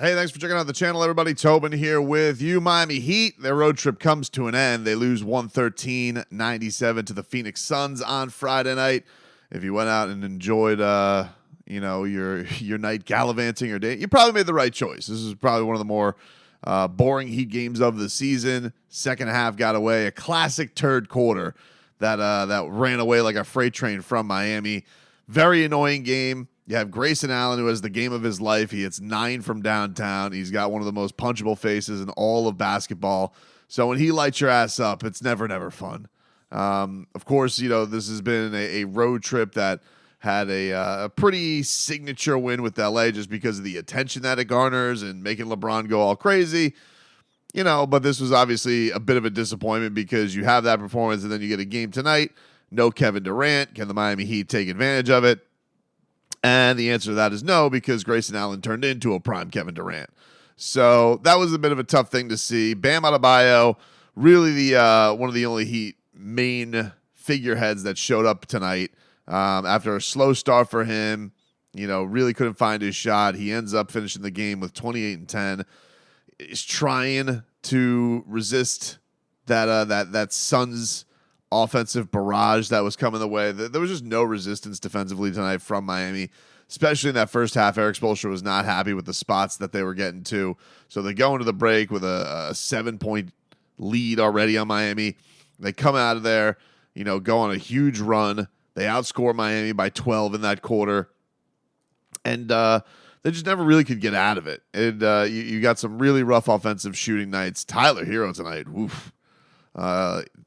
Hey, thanks for checking out the channel, everybody. Tobin here with you. Miami Heat, their road trip comes to an end. They lose 113-97 to the Phoenix Suns on Friday night. If you went out and enjoyed, your night gallivanting or day, you probably made the right choice. This is probably one of the more boring Heat games of the season. Second half got away. A classic third quarter that ran away like a freight train from Miami. Very annoying game. You have Grayson Allen, who has the game of his life. He hits 9 from downtown. He's got one of the most punchable faces in all of basketball. So when he lights your ass up, it's never fun. Of course, this has been a road trip that had a pretty signature win with LA just because of the attention that it garners and making LeBron go all crazy. But this was obviously a bit of a disappointment because you have that performance and then you get a game tonight. No Kevin Durant. Can the Miami Heat take advantage of it? And the answer to that is no, because Grayson Allen turned into a prime Kevin Durant. So that was a bit of a tough thing to see. Bam Adebayo, really the one of the only Heat main figureheads that showed up tonight. After a slow start for him, really couldn't find his shot. He ends up finishing the game with 28 and 10. He's trying to resist that Suns offensive barrage that was coming the way. There was just no resistance defensively tonight from Miami, especially in that first half. Eric Spoelstra was not happy with the spots that they were getting to. So they go into the break with a 7-point lead already on Miami. They come out of there, go on a huge run. They outscore Miami by 12 in that quarter. And they just never really could get out of it. And you got some really rough offensive shooting nights. Tyler Hero tonight, woof.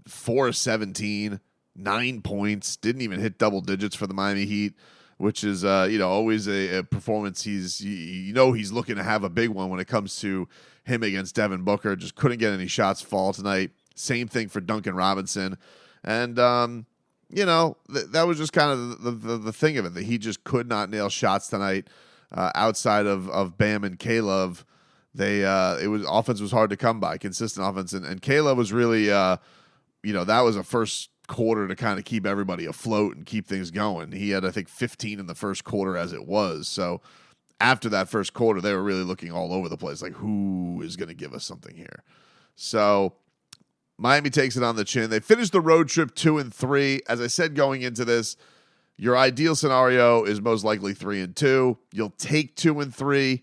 4-17, 9 points, didn't even hit double digits for the Miami Heat, which is always a performance. He's looking to have a big one when it comes to him against Devin Booker. Just couldn't get any shots fall tonight. Same thing for Duncan Robinson, and that was just kind of the thing of it. That he just could not nail shots tonight. Outside of Bam and Caleb, offense was hard to come by, consistent offense, and Caleb was really that was a first quarter to kind of keep everybody afloat and keep things going. He had, I think, 15 in the first quarter as it was. So after that first quarter, they were really looking all over the place, like who is going to give us something here. So Miami takes it on the chin. They finished the road trip 2-3. As I said going into this, your ideal scenario is most likely 3-2. You'll take 2-3.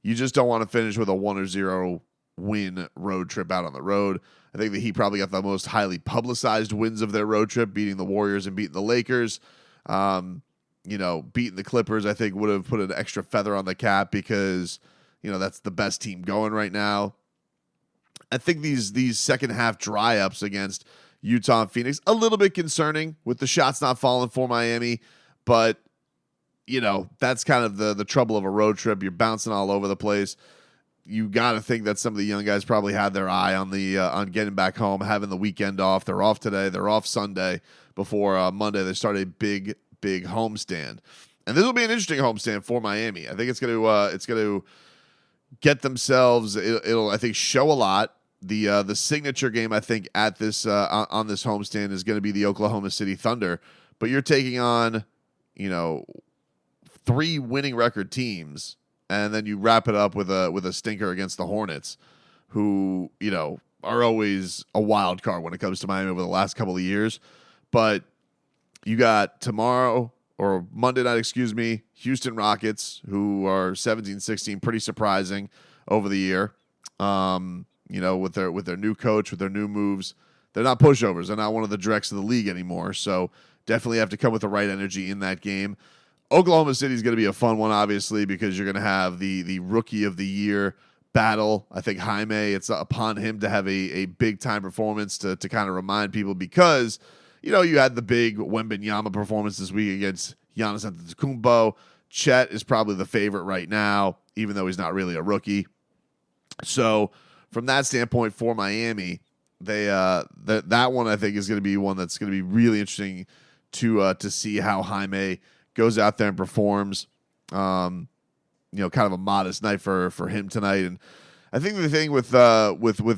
You just don't want to finish with a 1-0 win road trip out on the road. I think that he probably got the most highly publicized wins of their road trip, beating the Warriors and beating the Lakers. Beating the Clippers, I think, would have put an extra feather on the cap because, that's the best team going right now. I think these second half dry ups against Utah and Phoenix, a little bit concerning with the shots not falling for Miami, but that's kind of the trouble of a road trip. You're bouncing all over the place. You got to think that some of the young guys probably had their eye on on getting back home, having the weekend off. They're off today. They're off Sunday. Before Monday, they start a big homestand, and this will be an interesting homestand for Miami. I think it's going to get themselves. It'll I think show a lot. The signature game I think at this on this homestand is going to be the Oklahoma City Thunder, but you're taking on 3 winning record teams. And then you wrap it up with a stinker against the Hornets, who, are always a wild card when it comes to Miami over the last couple of years. But you got Monday night, Houston Rockets, who are 17-16, pretty surprising over the year. With their new coach, with their new moves. They're not pushovers. They're not one of the directs of the league anymore. So definitely have to come with the right energy in that game. Oklahoma City is going to be a fun one, obviously, because you're going to have the rookie of the year battle. I think Jaime, it's upon him to have a big-time performance to kind of remind people because, you had the big Wembanyama performance this week against Giannis Antetokounmpo. Chet is probably the favorite right now, even though he's not really a rookie. So from that standpoint for Miami, that one I think is going to be one that's going to be really interesting to see how Jaime goes out there and performs. Kind of a modest night for him tonight. And I think the thing with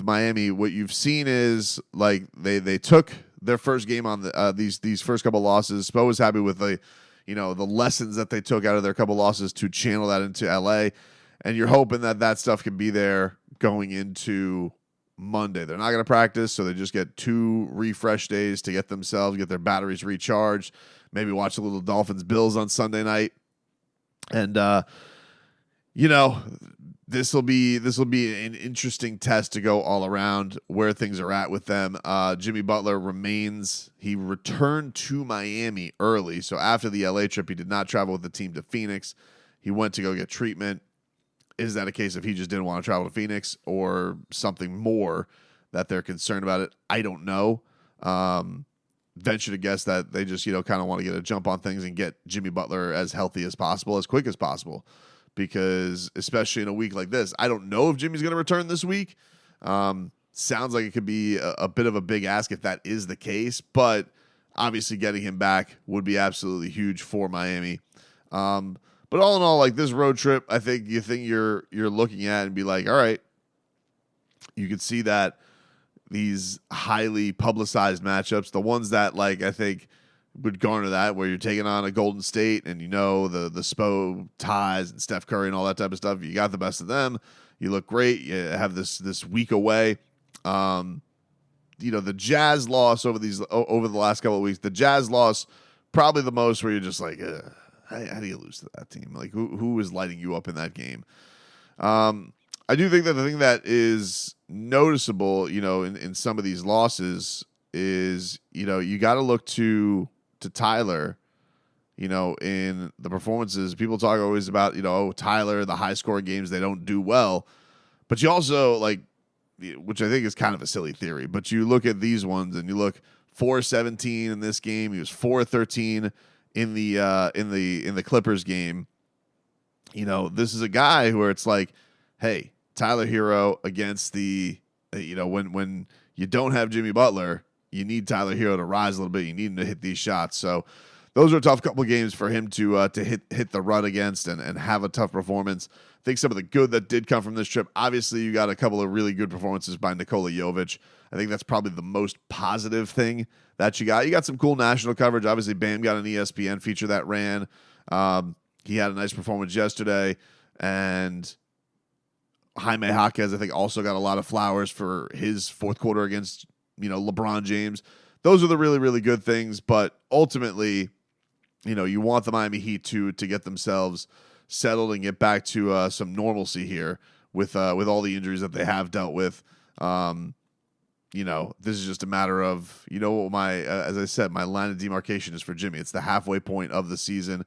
Miami, what you've seen is like they took their first game on these first couple losses. Spo was happy with the lessons that they took out of their couple losses to channel that into LA. And you're hoping that that stuff can be there going into Monday. They're not going to practice, so they just get 2 refresh days to get their batteries recharged, maybe watch a little Dolphins-Bills on Sunday night. And, this will be an interesting test to go all around where things are at with them. Jimmy Butler he returned to Miami early. So after the LA trip, he did not travel with the team to Phoenix. He went to go get treatment. Is that a case of he just didn't want to travel to Phoenix or something more that they're concerned about it? I don't know. Venture to guess that they just, kind of want to get a jump on things and get Jimmy Butler as healthy as possible, as quick as possible. Because especially in a week like this, I don't know if Jimmy's going to return this week. Sounds like it could be a bit of a big ask if that is the case, but obviously getting him back would be absolutely huge for Miami. But all in all, like this road trip, I think you're looking at and be like, all right, you can see that these highly publicized matchups, the ones that like I think would garner that, where you're taking on a Golden State and the Spo ties and Steph Curry and all that type of stuff. You got the best of them. You look great. You have this week away. The Jazz loss over the last couple of weeks. The Jazz loss probably the most where you're just like, how do you lose to that team? Like who is lighting you up in that game? I do think that the thing that is noticeable, in some of these losses is, you got to look to Tyler, in the performances. People talk always about, Tyler, the high scoring games, they don't do well. But you also which I think is kind of a silly theory, but you look at these ones and you look 4-17 in this game. He was 4-13 in the Clippers game. This is a guy where it's like, hey, Tyler Hero against the, when you don't have Jimmy Butler, you need Tyler Hero to rise a little bit. You need him to hit these shots. So those are a tough couple of games for him to hit the run against and have a tough performance. I think some of the good that did come from this trip, obviously you got a couple of really good performances by Nikola Jovic. I think that's probably the most positive thing that you got. You got some cool national coverage. Obviously, Bam got an ESPN feature that ran. He had a nice performance yesterday. And Jaime Jaquez, I think, also got a lot of flowers for his fourth quarter against LeBron James. Those are the really, really good things. But ultimately, you want the Miami Heat to get themselves settled and get back to some normalcy here with all the injuries that they have dealt with. This is just a matter of, as I said, my line of demarcation is for Jimmy. It's the halfway point of the season.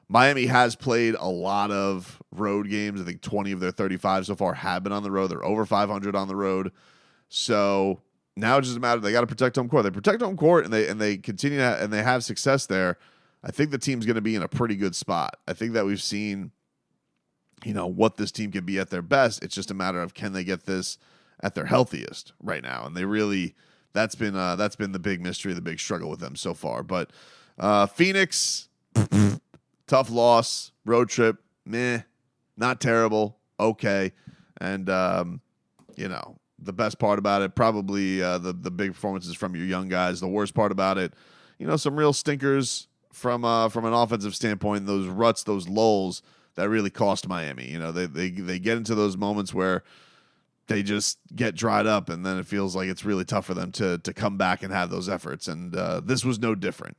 Miami has played a lot of road games. I think 20 of their 35 so far have been on the road. They're over 500 on the road. So now it's just a matter, they got to protect home court. They protect home court and they continue and they have success there. I think the team's going to be in a pretty good spot. I think that we've seen, what this team can be at their best. It's just a matter of, can they get this at their healthiest right now? And they really, that's been the big mystery, the big struggle with them so far. But Phoenix, tough loss, road trip, meh, not terrible, okay. And, the best part about it, probably the big performances from your young guys. The worst part about it, some real stinkers from an offensive standpoint, those ruts, those lulls that really cost Miami. They get into those moments where they just get dried up, and then it feels like it's really tough for them to come back and have those efforts. And this was no different.